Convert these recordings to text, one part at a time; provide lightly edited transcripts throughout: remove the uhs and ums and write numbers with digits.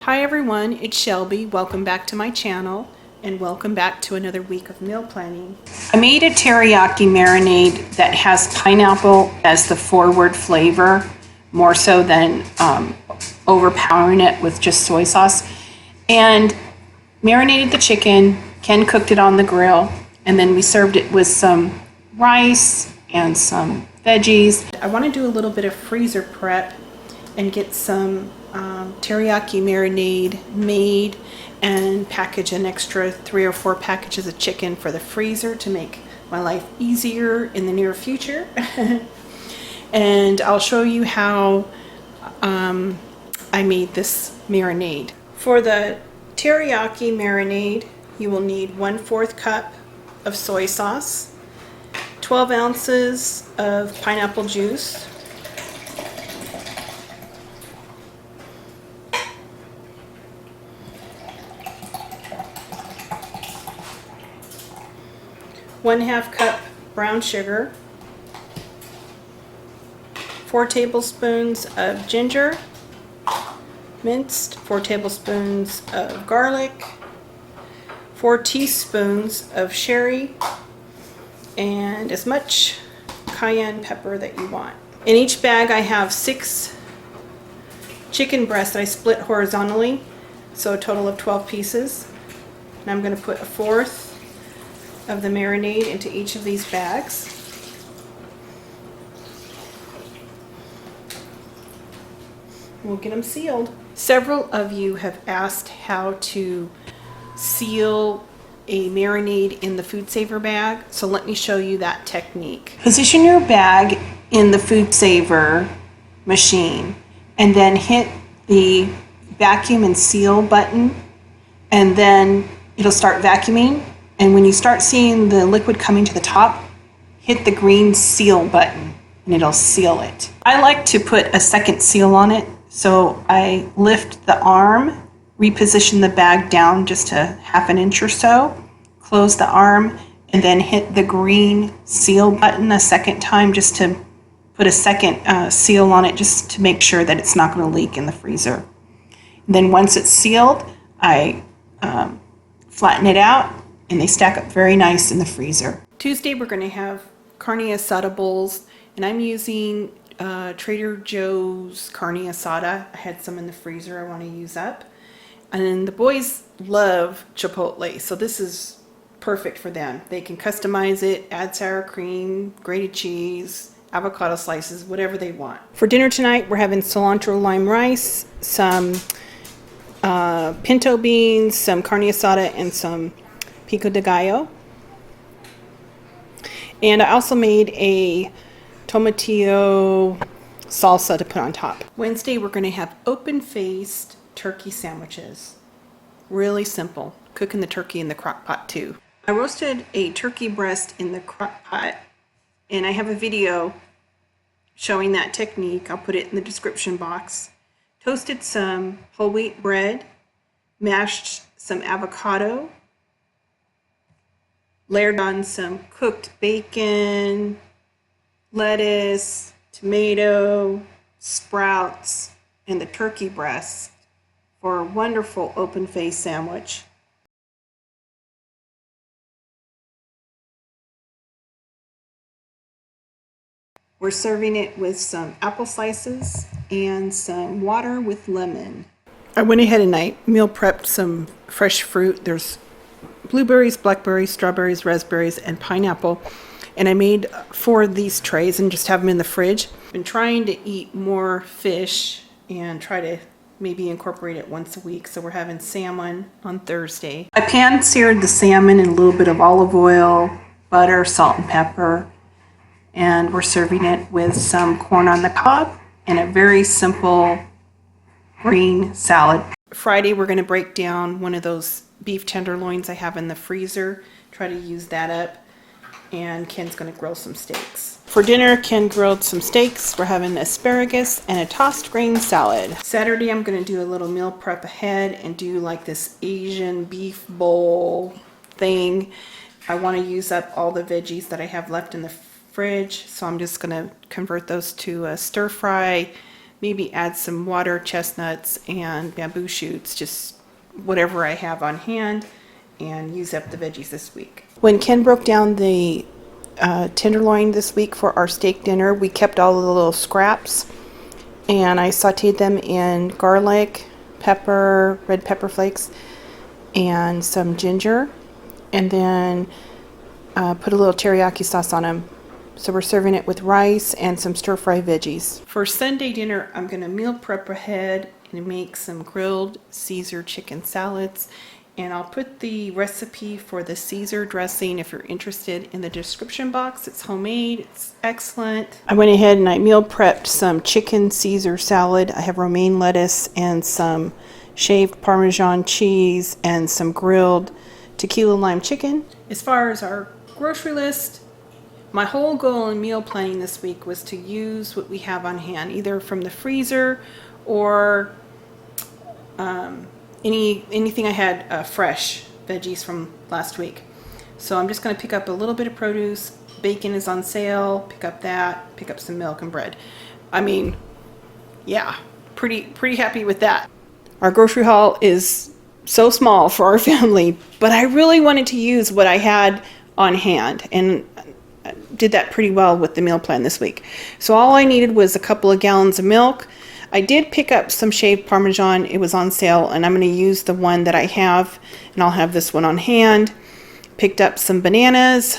Hi everyone, it's Shelby. Welcome back to my channel and welcome back to another week of meal planning. I made a teriyaki marinade that has pineapple as the forward flavor, more so than overpowering it with just soy sauce. And marinated the chicken. Ken cooked it on the grill, and then we served it with some rice and some veggies. I want to do a little bit of freezer prep and get some teriyaki marinade made and package an extra 3 or 4 packages of chicken for the freezer to make my life easier in the near future. And I'll show you how I made this marinade. For the teriyaki marinade, you will need 1/4 cup of soy sauce, 12 ounces of pineapple juice, 1/2 cup brown sugar, 4 tablespoons of ginger, minced, 4 tablespoons of garlic, 4 teaspoons of sherry, and as much cayenne pepper that you want. In each bag I have 6 chicken breasts that I split horizontally, so a total of 12 pieces. And I'm going to put 1/4 of the marinade into each of these bags. We'll get them sealed. Several of you have asked how to seal a marinade in the food saver bag, so let me show you that technique. Position your bag in the food saver machine and then hit the vacuum and seal button, and then it'll start vacuuming. And when you start seeing the liquid coming to the top, hit the green seal button and it'll seal it. I like to put a second seal on it, so I lift the arm, reposition the bag down just a 1/2 inch or so, close the arm, and then hit the green seal button a second time just to put a second seal on it, just to make sure that it's not going to leak in the freezer. And then once it's sealed, I flatten it out, and they stack up very nice in the freezer. Tuesday we're going to have carne asada bowls, and I'm using Trader Joe's carne asada. I had some in the freezer I want to use up. And then the boys love chipotle, so this is perfect for them. They can customize it, add sour cream, grated cheese, avocado slices, whatever they want. For dinner tonight we're having cilantro lime rice, some pinto beans, some carne asada, and some pico de gallo. And I also made a tomatillo salsa to put on top. Wednesday we're going to have open-faced turkey sandwiches. Really simple. Cooking the turkey in the crock pot too. I roasted a turkey breast in the crock pot, and I have a video showing that technique. I'll put it in the description box. Toasted some whole wheat bread, mashed some avocado, layered on some cooked bacon, lettuce, tomato, sprouts, and the turkey breast for a wonderful open-faced sandwich. We're serving it with some apple slices and some water with lemon. I went ahead and I meal prepped some fresh fruit. There's blueberries, blackberries, strawberries, raspberries, and pineapple. And I made 4 of these trays and just have them in the fridge. I've been trying to eat more fish and try to maybe incorporate it once a week. So we're having salmon on Thursday. I pan seared the salmon in a little bit of olive oil, butter, salt, and pepper. And we're serving it with some corn on the cob and a very simple green salad. Friday we're going to break down one of those beef tenderloins I have in the freezer, try to use that up, and Ken's going to grill some steaks. For dinner, Ken grilled some steaks. We're having asparagus and a tossed grain salad. Saturday I'm going to do a little meal prep ahead and do like this Asian beef bowl thing. I want to use up all the veggies that I have left in the fridge, so I'm just going to convert those to a stir fry maybe add some water chestnuts and bamboo shoots, just whatever I have on hand, and use up the veggies this week. When Ken broke down the tenderloin this week for our steak dinner, we kept all of the little scraps, and I sauteed them in garlic, pepper, red pepper flakes, and some ginger, and then put a little teriyaki sauce on them. So we're serving it with rice and some stir-fry veggies. For Sunday dinner, I'm going to meal prep ahead and make some grilled Caesar chicken salads. And I'll put the recipe for the Caesar dressing, if you're interested, in the description box. It's homemade. It's excellent. I went ahead and I meal prepped some chicken Caesar salad. I have romaine lettuce and some shaved Parmesan cheese and some grilled tequila lime chicken. As far as our grocery list, my whole goal in meal planning this week was to use what we have on hand, either from the freezer or anything I had fresh veggies from last week. So I'm just going to pick up a little bit of produce. Bacon is on sale. Pick up that. Pick up some milk and bread. I mean, yeah, pretty happy with that. Our grocery haul is so small for our family, but I really wanted to use what I had on hand, and did that pretty well with the meal plan this week. So all I needed was a couple of gallons of milk. I did pick up some shaved Parmesan. It was on sale, and I'm going to use the one that I have, and I'll have this one on hand. Picked up some bananas,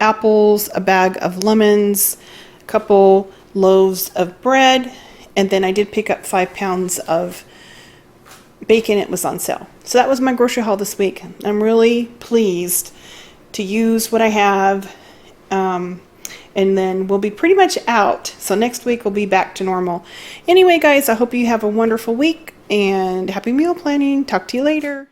apples, a bag of lemons, a couple loaves of bread, and then I did pick up 5 pounds of bacon. It was on sale. So that was my grocery haul this week. I'm really pleased to use what I have. And then we'll be pretty much out. So next week we'll be back to normal. Anyway, guys, I hope you have a wonderful week and happy meal planning. Talk to you later.